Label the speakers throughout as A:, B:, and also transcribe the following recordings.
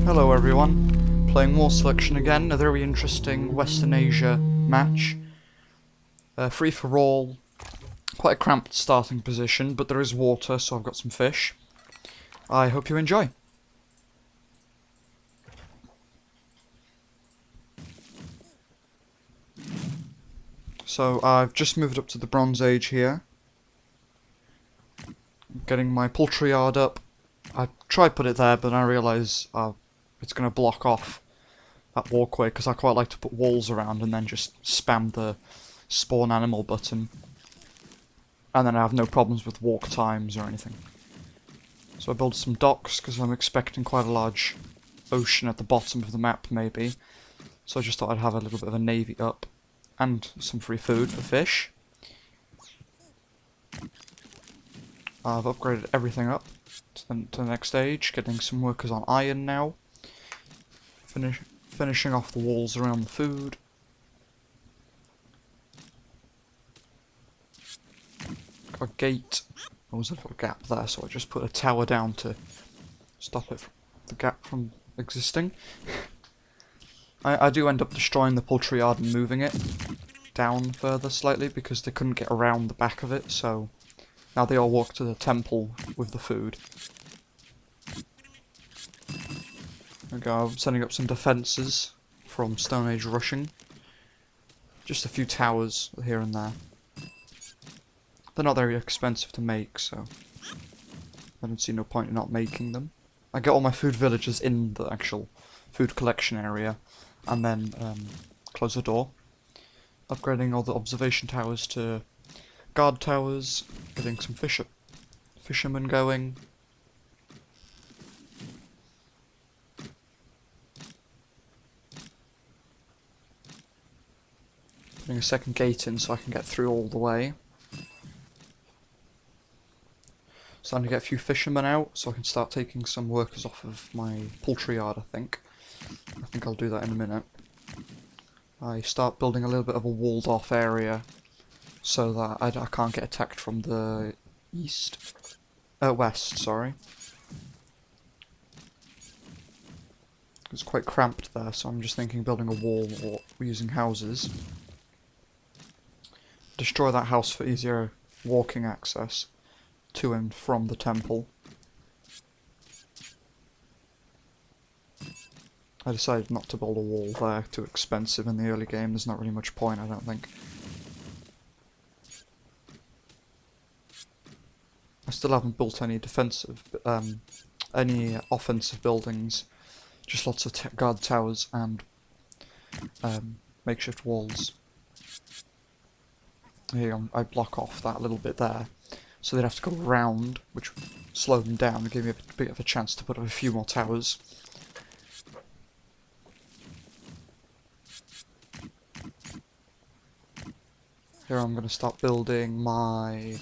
A: Hello everyone, playing more selection again, a very interesting Western Asia match. Free for all, quite a cramped starting position, but there is water, so I've got some fish. I hope you enjoy. So I've just moved up to the Bronze Age here. Getting my poultry yard up. I tried to put it there, but I realise it's going to block off that walkway, because I quite like to put walls around and then just spam the spawn animal button. And then I have no problems with walk times or anything. So I built some docks, because I'm expecting quite a large ocean at the bottom of the map, maybe. So I just thought I'd have a little bit of a navy up. And some free food for fish. I've upgraded everything up to the next stage, getting some workers on iron now. Finishing off the walls around the food. Got a gate. There was a little gap there, so I just put a tower down to stop it the gap from existing. I do end up destroying the poultry yard and moving it down further slightly because they couldn't get around the back of it, so now they all walk to the temple with the food. There we go, I'm setting up some defences from Stone Age rushing. Just a few towers here and there. They're not very expensive to make, so I don't see no point in not making them. I get all my food villages in the actual food collection area, and then close the door. Upgrading all the observation towers to guard towers, getting some fishermen going. Putting a second gate in so I can get through all the way. Starting to get a few fishermen out, so I can start taking some workers off of my poultry yard, I think. I think I'll do that in a minute. I start building a little bit of a walled off area so that I can't get attacked from the west, sorry. It's quite cramped there, so I'm just thinking building a wall or using houses. Destroy that house for easier walking access to and from the temple. I decided not to build a wall there, too expensive in the early game, there's not really much point, I don't think. I still haven't built any any offensive buildings, just lots of guard towers and makeshift walls. Here I block off that little bit there, so they'd have to go around, which would slow them down and give me a bit of a chance to put up a few more towers. Here I'm going to start building my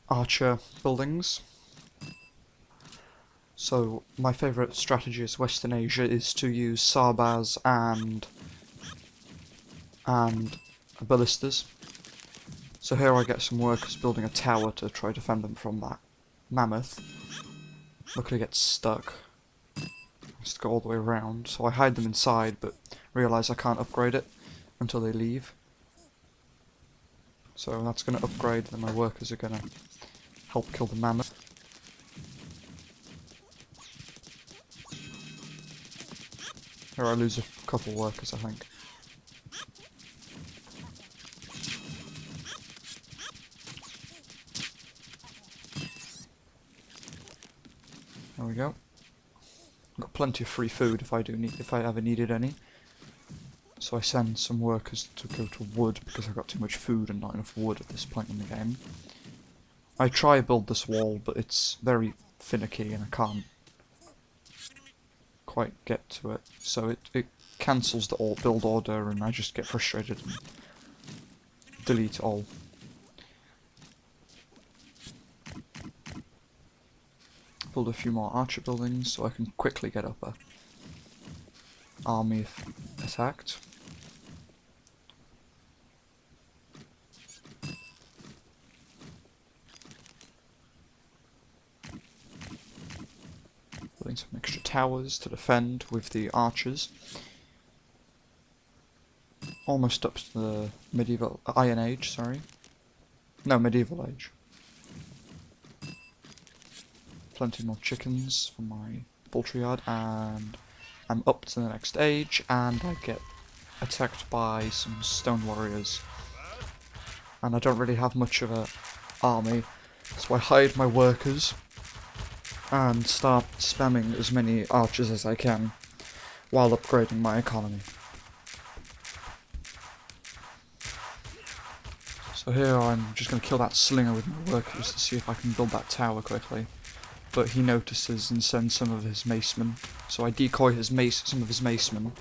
A: archer buildings. So my favourite strategy as Western Asia is to use sarbaz and ballistas. So here I get some workers building a tower to try to defend them from that mammoth. Luckily it gets stuck. Has to go all the way around, so I hide them inside, but realise I can't upgrade it until they leave. So that's going to upgrade, then my workers are going to help kill the mammoth. Here I lose a couple workers, I think. There we go. Got plenty of free food if I ever needed any. So I send some workers to go to wood because I've got too much food and not enough wood at this point in the game. I try to build this wall, but it's very finicky and I can't quite get to it. So it cancels the build order and I just get frustrated and delete all. Build a few more archer buildings so I can quickly get up a army if attacked. Building some extra towers to defend with the archers. Almost up to the medieval Iron Age, sorry. No, medieval age. Plenty more chickens for my poultry yard, and I'm up to the next age, and I get attacked by some stone warriors. And I don't really have much of an army, so I hide my workers and start spamming as many archers as I can while upgrading my economy. So here I'm just going to kill that slinger with my workers to see if I can build that tower quickly. But he notices and sends some of his macemen, so I decoy some of his macemen,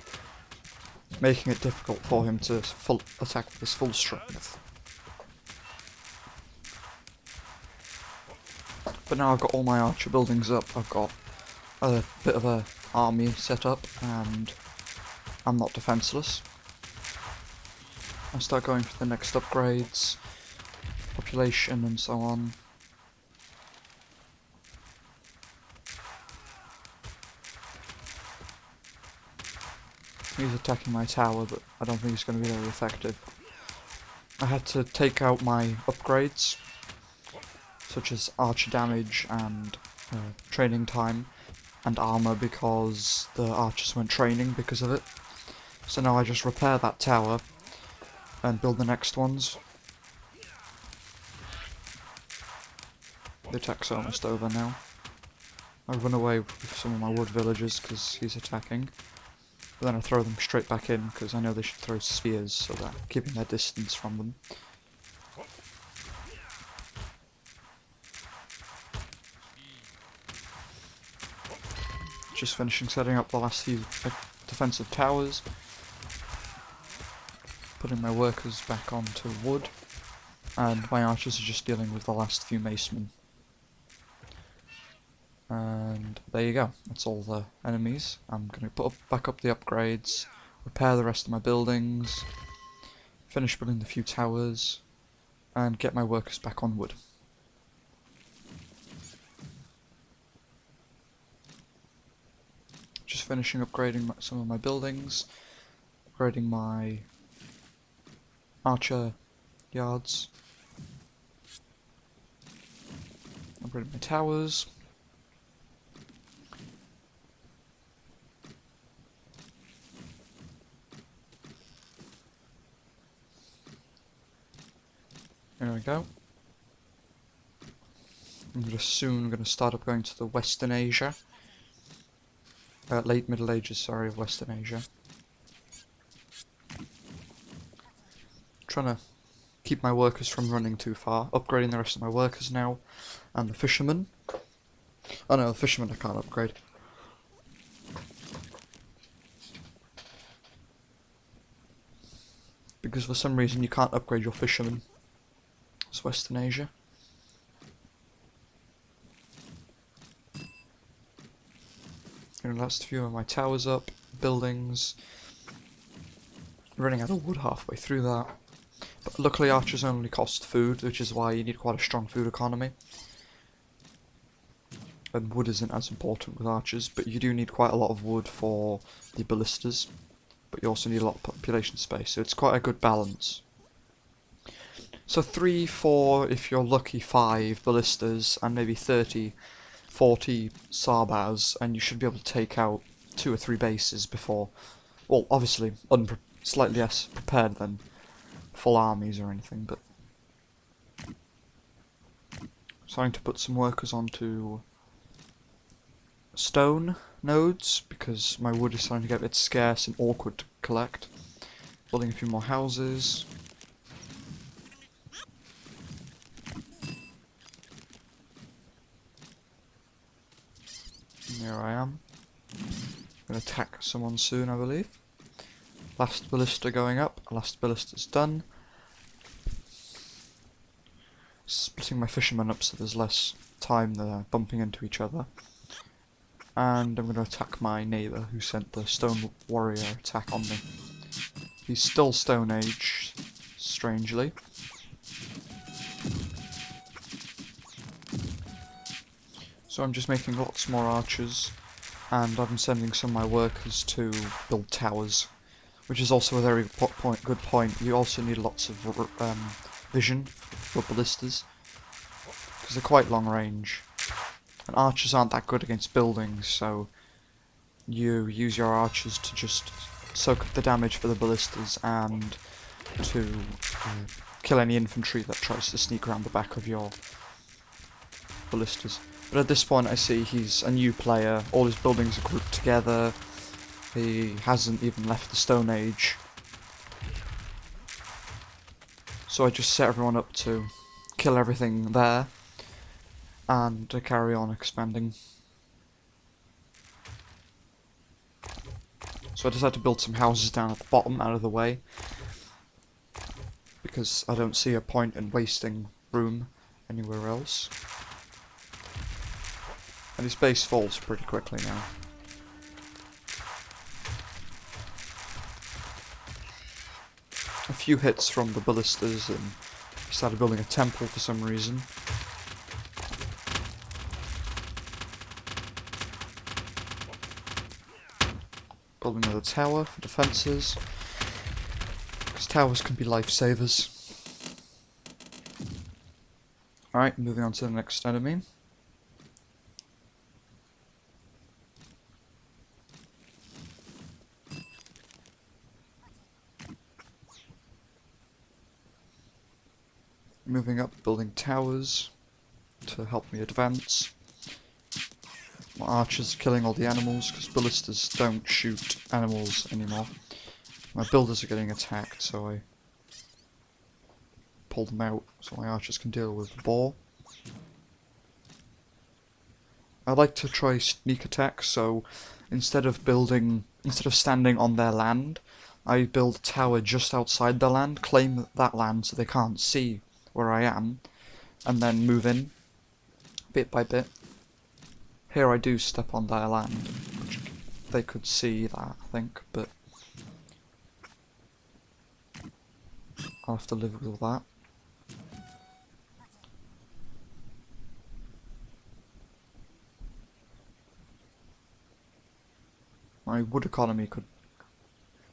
A: making it difficult for him to attack with his full strength. But now I've got all my archer buildings up, I've got a bit of a army set up, and I'm not defenseless. I start going for the next upgrades, population and so on. He's attacking my tower, but I don't think it's going to be very effective. I had to take out my upgrades, such as archer damage and training time and armor, because the archers weren't training because of it. So now I just repair that tower and build the next ones. The attack's almost over now. I run away with some of my wood villagers because he's attacking. But then I throw them straight back in because I know they should throw spears, so that keeping their distance from them. Just finishing setting up the last few defensive towers. Putting my workers back onto wood. And my archers are just dealing with the last few macemen. And there you go, that's all the enemies. I'm going to back up the upgrades, repair the rest of my buildings, finish building the few towers, and get my workers back on wood. Just finishing upgrading some of my buildings, upgrading my archer yards, upgrading my towers. There we go. I'm just soon going to start up going to the Western Asia. Late Middle Ages, sorry, of Western Asia. Trying to keep my workers from running too far. Upgrading the rest of my workers now. And the fishermen. Oh no, the fishermen I can't upgrade. Because for some reason you can't upgrade your fishermen. It's Western Asia. Getting the last few of my towers up, buildings. Running out of wood halfway through that. But luckily archers only cost food, which is why you need quite a strong food economy. And wood isn't as important with archers, but you do need quite a lot of wood for the ballistas. But you also need a lot of population space, so it's quite a good balance. So 3, 4, if you're lucky 5 ballistas, and maybe 30, 40 sarbaz, and you should be able to take out 2 or 3 bases before, well, obviously slightly less prepared than full armies or anything, but starting to put some workers onto stone nodes, because my wood is starting to get a bit scarce and awkward to collect. Building a few more houses. And there I am. I'm going to attack someone soon, I believe. Last ballista going up. Last ballista's done. Splitting my fishermen up so there's less time they're bumping into each other. And I'm going to attack my neighbour who sent the stone warrior attack on me. He's still Stone Age, strangely. So I'm just making lots more archers, and I'm sending some of my workers to build towers, which is also a very good point. You also need lots of vision for ballistas, because they're quite long range. And archers aren't that good against buildings, so you use your archers to just soak up the damage for the ballistas and to kill any infantry that tries to sneak around the back of your ballistas. But at this point I see he's a new player, all his buildings are grouped together, he hasn't even left the Stone Age. So I just set everyone up to kill everything there and to carry on expanding. So I decided to build some houses down at the bottom out of the way, because I don't see a point in wasting room anywhere else. And his base falls pretty quickly now. A few hits from the ballistas and he started building a temple for some reason. Building another tower for defences, because towers can be lifesavers. Alright, moving on to the next enemy. Moving up, building towers to help me advance. My archers killing all the animals, because ballistas don't shoot animals anymore. My builders are getting attacked, so I pull them out so my archers can deal with the boar. I like to try sneak attacks, so instead of standing on their land, I build a tower just outside their land, claim that land so they can't see where I am, and then move in, bit by bit. Here I do step on their land, which they could see that, I think, but I'll have to live with that. My wood economy could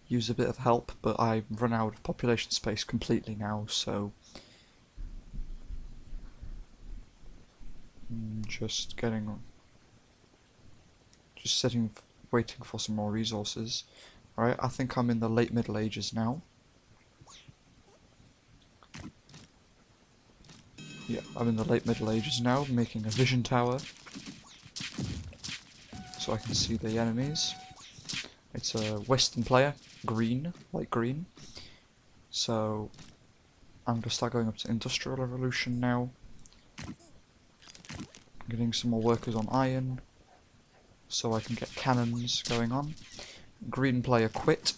A: use a bit of help, but I've run out of population space completely now, so waiting for some more resources. Alright, I think I'm in the late Middle Ages now. Yeah, I'm in the late Middle Ages now, making a vision tower so I can see the enemies. It's a Western player, green, light green. So I'm going to start going up to Industrial Revolution now. Getting some more workers on iron so I can get cannons going on. Green player quit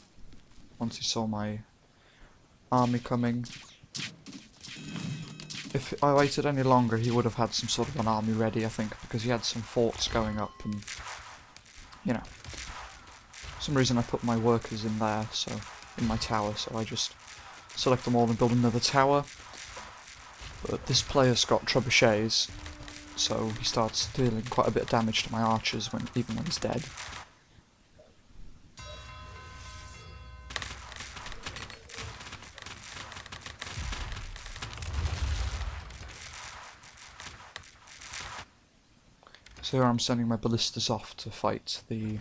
A: once he saw my army coming. If I waited any longer, he would have had some sort of an army ready, I think, because he had some forts going up and, you know. For some reason I put my workers in there, so in my tower, so I just select them all and build another tower. But this player's got trebuchets, so he starts dealing quite a bit of damage to my archers even when he's dead. So here I'm sending my ballistas off to fight the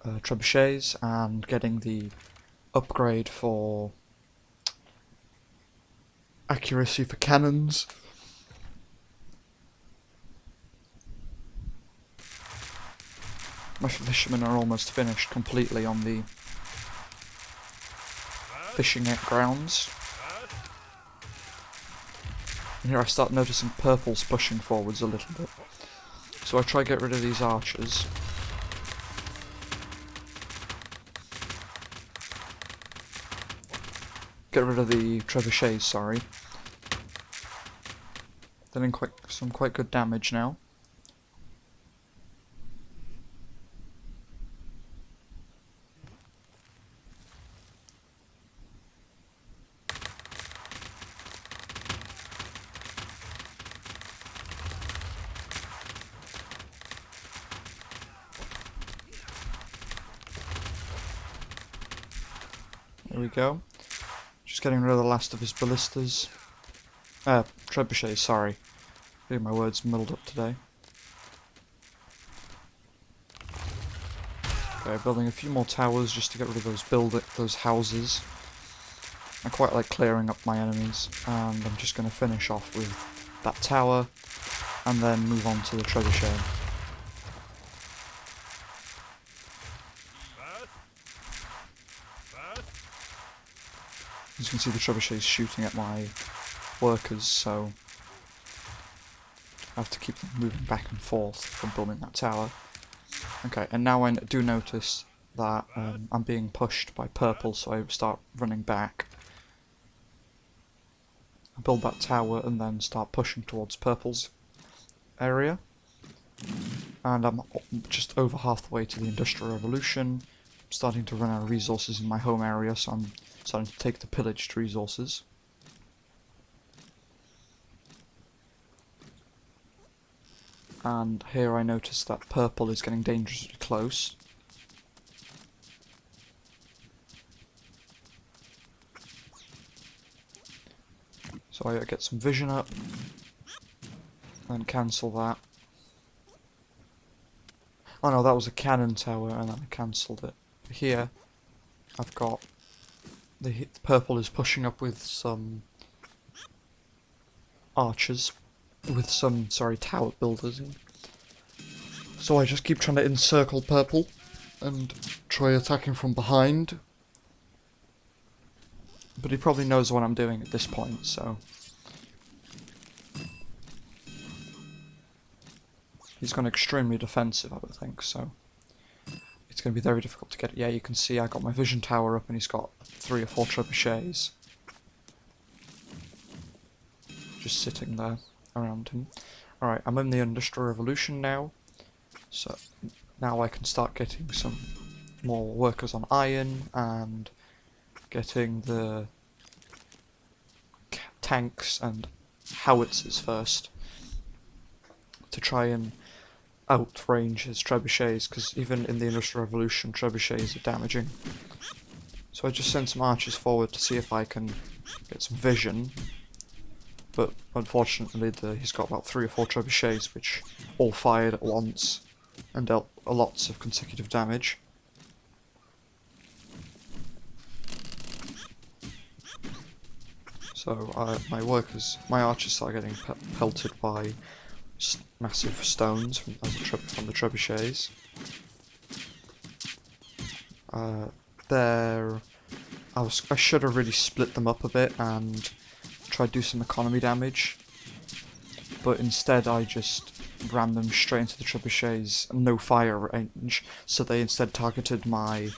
A: trebuchets and getting the upgrade for accuracy for cannons. My fishermen are almost finished completely on the fishing grounds. And here I start noticing purples pushing forwards a little bit. So I try to get rid of these archers. Get rid of the trebuchets, sorry. Dealing some quite good damage now. There we go. Just getting rid of the last of his ballistas. Trebuchets, sorry. Getting my words muddled up today. Okay, building a few more towers just to get rid of those houses. I quite like clearing up my enemies, and I'm just going to finish off with that tower, and then move on to the trebuchet. As you can see, the trebuchet is shooting at my workers, so I have to keep them moving back and forth from building that tower. Okay, and now I do notice that I'm being pushed by purple, so I start running back. I build that tower and then start pushing towards purple's area. And I'm just over half the way to the Industrial Revolution. I'm starting to run out of resources in my home area, so I'm starting to take the pillaged resources. And here I notice that purple is getting dangerously close. So I get some vision up, and cancel that. Oh no, that was a cannon tower, and then I cancelled it. Here, I've got the purple is pushing up with some archers, with some, sorry, tower builders. So I just keep trying to encircle purple and try attacking from behind. But he probably knows what I'm doing at this point, so he's gone extremely defensive, I would think, so it's going to be very difficult to get it. Yeah, you can see I got my vision tower up and he's got 3 or 4 trebuchets just sitting there around him. Alright, I'm in the Industrial Revolution now, so now I can start getting some more workers on iron and getting the tanks and howitzers first to try and outrange his trebuchets, because even in the Industrial Revolution trebuchets are damaging. So I just sent some archers forward to see if I can get some vision, but unfortunately he's got about 3 or 4 trebuchets which all fired at once and dealt lots of consecutive damage. So my archers start getting pelted by massive stones from the trebuchets. I should have really split them up a bit and tried to do some economy damage, but instead I just ran them straight into the trebuchets, no fire range, so they instead targeted my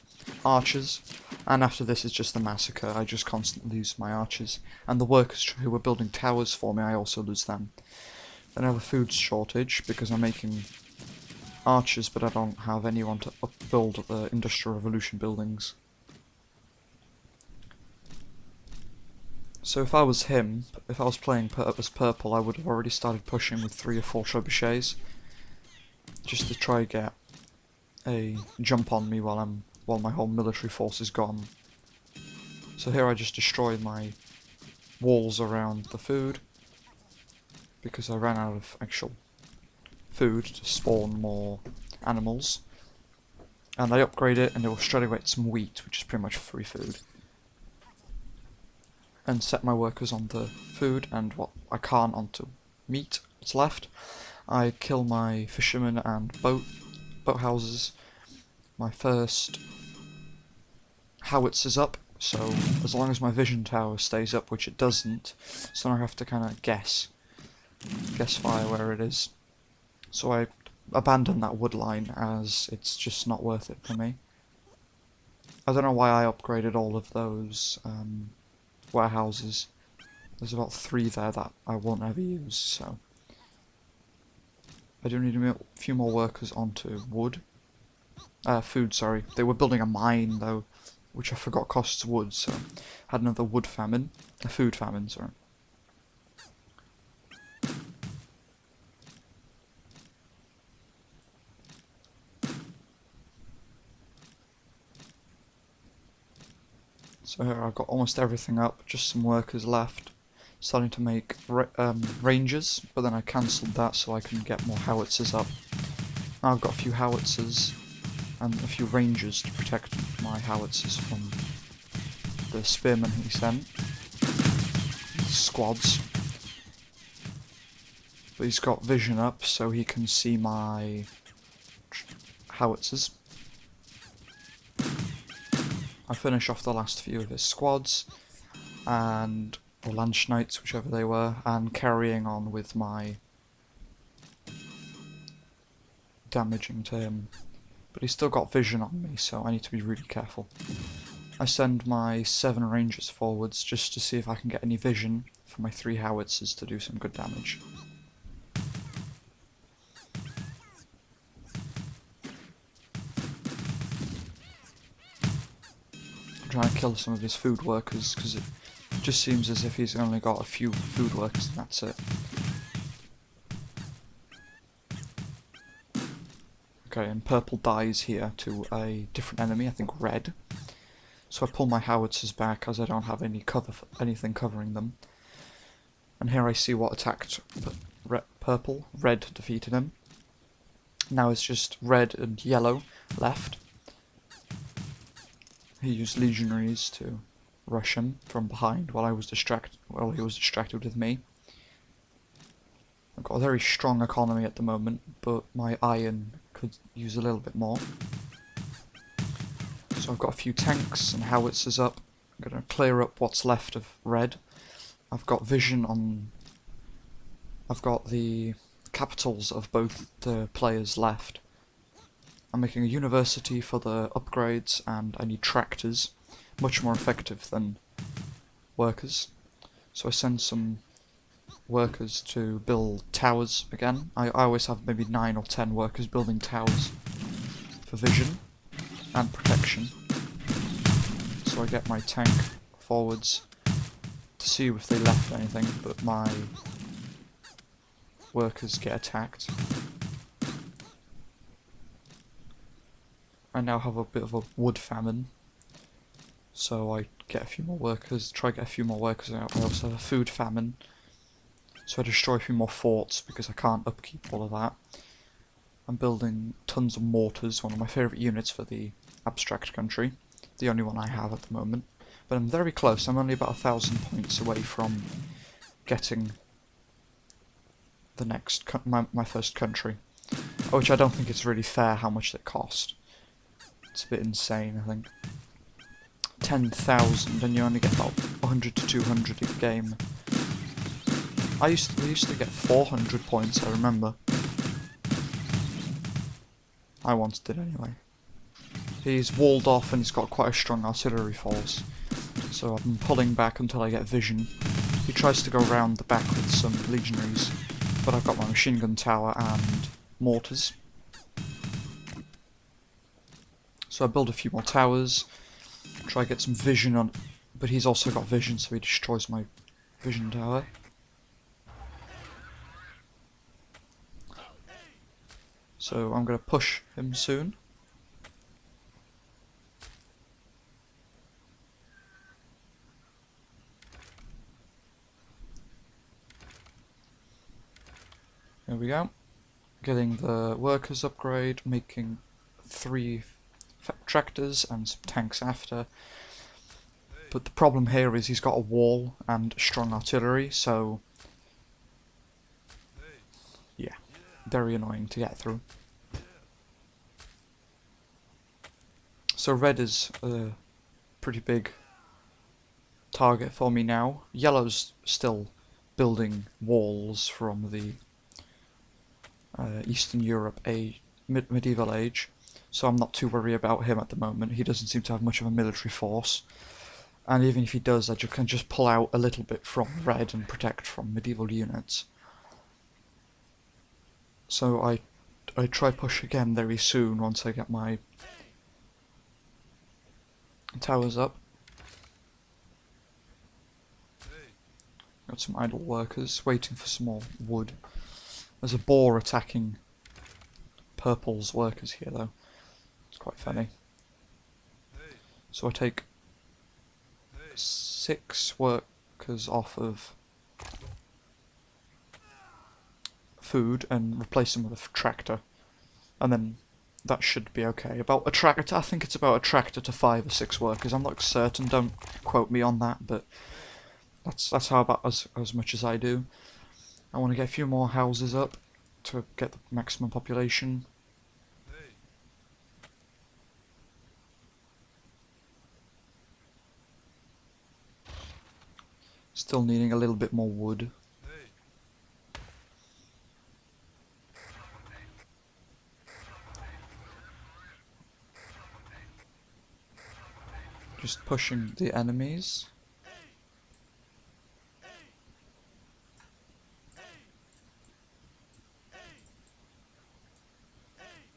A: archers, and after this it's just a massacre. I just constantly lose my archers, and the workers who were building towers for me, I also lose them. Then I have a food shortage because I'm making archers, but I don't have anyone to build the Industrial Revolution buildings. So if I was him, if I was playing as purple, I would have already started pushing with 3 or 4 trebuchets, just to try get a jump on me while my whole military force is gone. So here I just destroyed my walls around the food, because I ran out of actual food to spawn more animals. And I upgrade it, and it will straight away get some wheat, which is pretty much free food. And set my workers on the food, and what I can't onto meat, what's left. I kill my fishermen and boat houses. My first howitz is up, so as long as my vision tower stays up, which it doesn't, so I have to kind of guess fire where it is. So I abandon that wood line as it's just not worth it for me. I don't know why I upgraded all of those warehouses. There's about 3 there that I won't ever use, so I do need a few more workers onto food, sorry. They were building a mine though, which I forgot costs wood, so I had another food famine, sorry. So here I've got almost everything up, just some workers left. Starting to make ranges, but then I cancelled that so I can get more howitzers up. Now I've got a few howitzers and a few rangers to protect my howitzers from the spearmen he sent. Squads. But he's got vision up so he can see my howitzers. I finish off the last few of his squads, and or Landsknights, whichever they were, and carrying on with my damaging to him. But he's still got vision on me, so I need to be really careful. I send my 7 rangers forwards just to see if I can get any vision for my 3 howitzers to do some good damage. I'm trying to kill some of his food workers because it just seems as if he's only got a few food workers and that's it. Okay, and purple dies here to a different enemy, I think red. So I pull my howitzers back as I don't have any anything covering them. And here I see what attacked purple. Red defeated him. Now it's just red and yellow left. He used legionaries to rush him from behind while he was distracted with me. I've got a very strong economy at the moment, but my iron could use a little bit more. So I've got a few tanks and howitzers up. I'm going to clear up what's left of red. I've got vision on... I've got the capitals of both the players left. I'm making a university for the upgrades, and I need tractors. Much more effective than workers. So I send some workers to build towers again. I always have maybe 9 or 10 workers building towers for vision and protection. So I get my tank forwards to see if they left anything, but my workers get attacked. I now have a bit of a wood famine, so I get a few more workers, try to get a few more workers out. I also have a food famine, so I destroy a few more forts because I can't upkeep all of that. I'm building tons of mortars, one of my favourite units for the abstract country, the only one I have at the moment. But I'm very close, I'm only about 1,000 points away from getting the next, my first country. Which I don't think it's really fair how much it cost. It's a bit insane, I think. 10,000 and you only get about 100 to 200 a game. We used to get 400 points, I remember. I once did anyway. He's walled off and he's got quite a strong artillery force. So I'm pulling back until I get vision. He tries to go round the back with some legionaries, but I've got my machine gun tower and mortars. So I build a few more towers, try to get some vision on, but he's also got vision, so he destroys my vision tower. So I'm going to push him soon. Here we go. Getting the workers upgrade, making 3 tractors and some tanks after. But the problem here is he's got a wall and strong artillery, so yeah, very annoying to get through. So red is a pretty big target for me now. Yellow's still building walls from the Eastern Europe medieval age, so I'm not too worried about him at the moment. He doesn't seem to have much of a military force, and even if he does, I can just pull out a little bit from red and protect from medieval units. So I try push again very soon once I get my towers up. Got some idle workers waiting for some more wood. There's a boar attacking purple's workers here though. It's quite funny. So I take 6 workers off of food and replace them with a tractor, and then that should be okay. About a tractor, I think it's about a tractor to 5 or 6 workers. I'm not certain. Don't quote me on that, but that's how about as much as I do. I want to get a few more houses up to get the maximum population. Still needing a little bit more wood. Just pushing the enemies.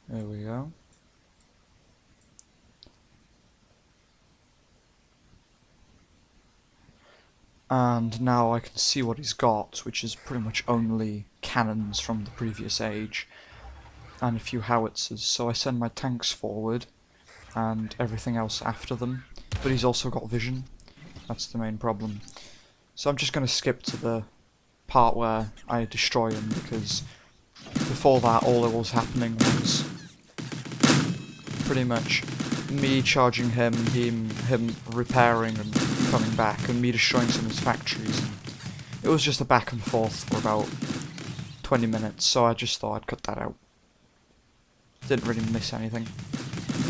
A: There we go. And now I can see what he's got, which is pretty much only cannons from the previous age and a few howitzers. So I send my tanks forward and everything else after them. But he's also got vision. That's the main problem. So I'm just going to skip to the part where I destroy him, because before that all that was happening was pretty much me charging him repairing and coming back, and me destroying some of his factories. And it was just a back and forth for about 20 minutes, so I just thought I'd cut that out. Didn't really miss anything.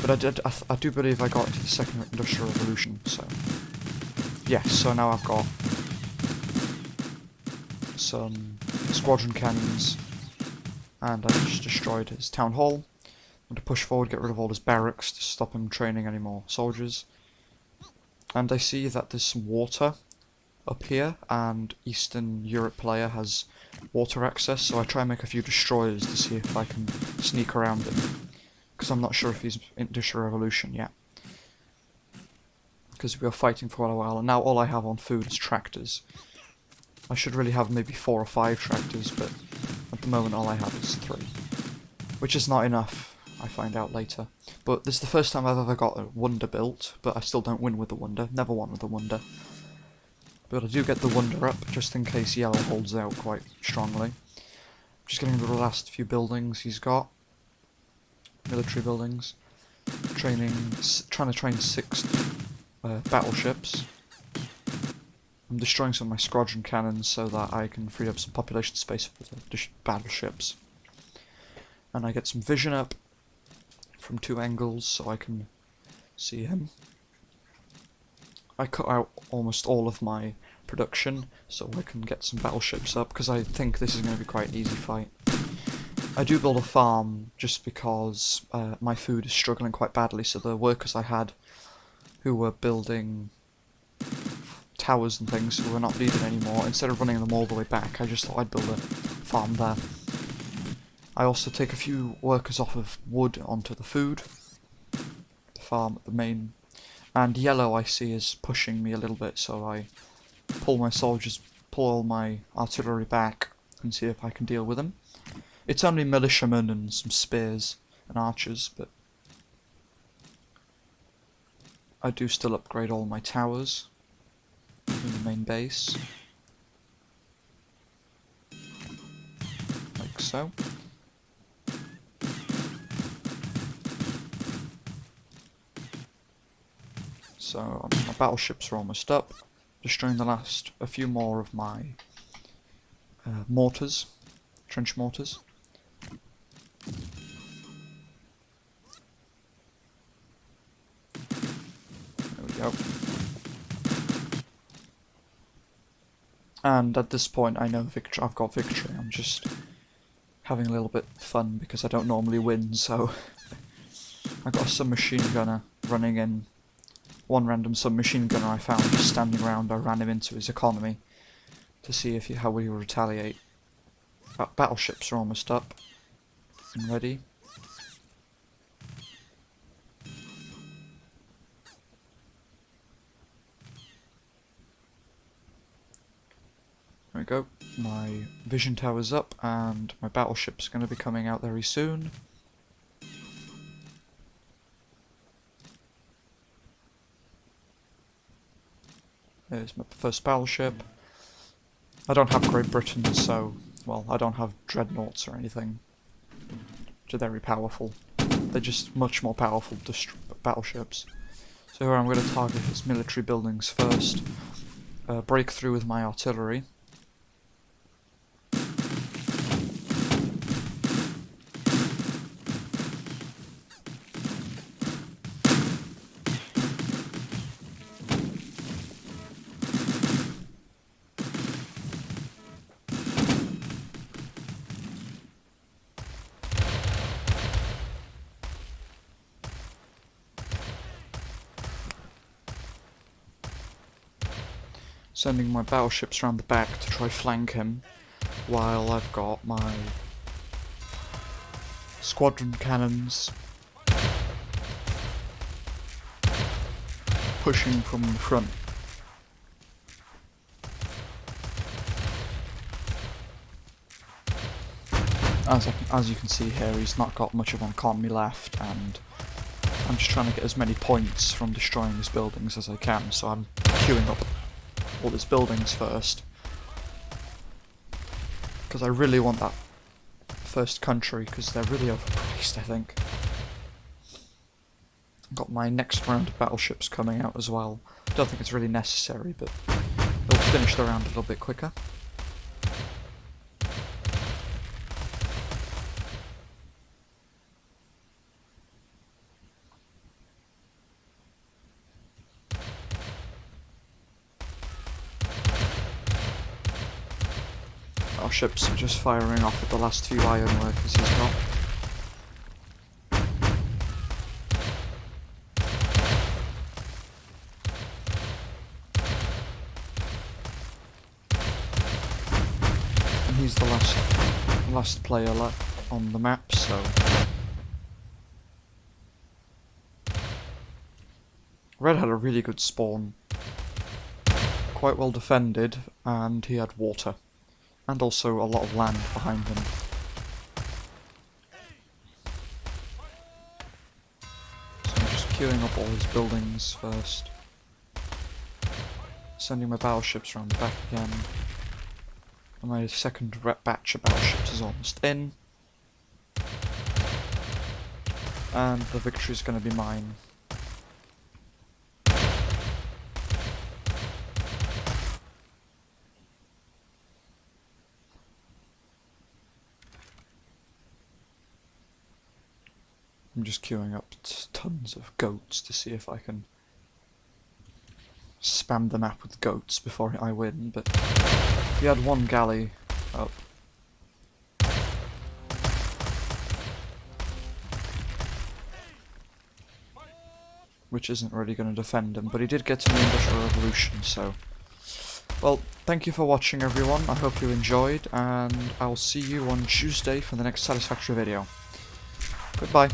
A: But I do believe I got into the second industrial revolution, so yes, so now I've got some squadron cannons, and I just destroyed his town hall. I'm going to push forward, get rid of all his barracks to stop him training any more soldiers. And I see that there's some water up here, and Eastern Europe player has water access, so I try and make a few destroyers to see if I can sneak around him, because I'm not sure if he's Industrial Revolution yet. Because we were fighting for a while, and now all I have on food is tractors. I should really have maybe 4 or 5 tractors, but at the moment all I have is 3. Which is not enough, I find out later. But this is the first time I've ever got a wonder built, but I still don't win with the wonder. Never won with the wonder. But I do get the wonder up, just in case yellow holds out quite strongly. Just getting rid of the last few buildings he's got. Military buildings. Trying to train 6 battleships. I'm destroying some of my squadron cannons so that I can free up some population space for the battleships. And I get some vision up from 2 angles so I can see him. I cut out almost all of my production so I can get some battleships up, because I think this is going to be quite an easy fight. I do build a farm just because my food is struggling quite badly, so the workers I had who were building towers and things who were not needed anymore, instead of running them all the way back, I just thought I'd build a farm there. I also take a few workers off of wood onto the food, the farm at the main, and yellow I see is pushing me a little bit, so I pull all my artillery back and see if I can deal with them. It's only militiamen and some spears and archers, but I do still upgrade all my towers in the main base, like so. So my battleships are almost up, destroying a few more of my mortars, trench mortars. There we go. And at this point I know I've got victory. I'm just having a little bit of fun because I don't normally win, so I got a submachine gunner running in. One random submachine gunner I found just standing around. I ran him into his economy to see how he would retaliate. Battleships are almost up and ready. There we go. My vision tower's up and my battleship's going to be coming out very soon. Here's my first battleship. I don't have Great Britain, so, well, I don't have dreadnoughts or anything. Which are very powerful. They're just much more powerful battleships. So here I'm going to target his military buildings first. Break through with my artillery. Sending my battleships around the back to try flank him, while I've got my squadron cannons pushing from the front. As you can see here, he's not got much of an economy left, and I'm just trying to get as many points from destroying his buildings as I can, so I'm queuing up all his buildings first. Because I really want that first country, because they're really overpriced, I think. I've got my next round of battleships coming out as well. Don't think it's really necessary, but they'll finish the round a little bit quicker. Our ships are just firing off at the last few ironworkers he's got. And he's the last player left on the map, so Red had a really good spawn. Quite well defended, and he had water. And also a lot of land behind him. So I'm just queuing up all his buildings first. Sending my battleships around the back again. And my second batch of battleships is almost in. And the victory is going to be mine. I'm just queuing up tons of goats to see if I can spam the map with goats before I win, but he had one galley up. Which isn't really going to defend him, but he did get to the Industrial Revolution, so... Well, thank you for watching everyone, I hope you enjoyed, and I'll see you on Tuesday for the next Satisfactory video. Goodbye.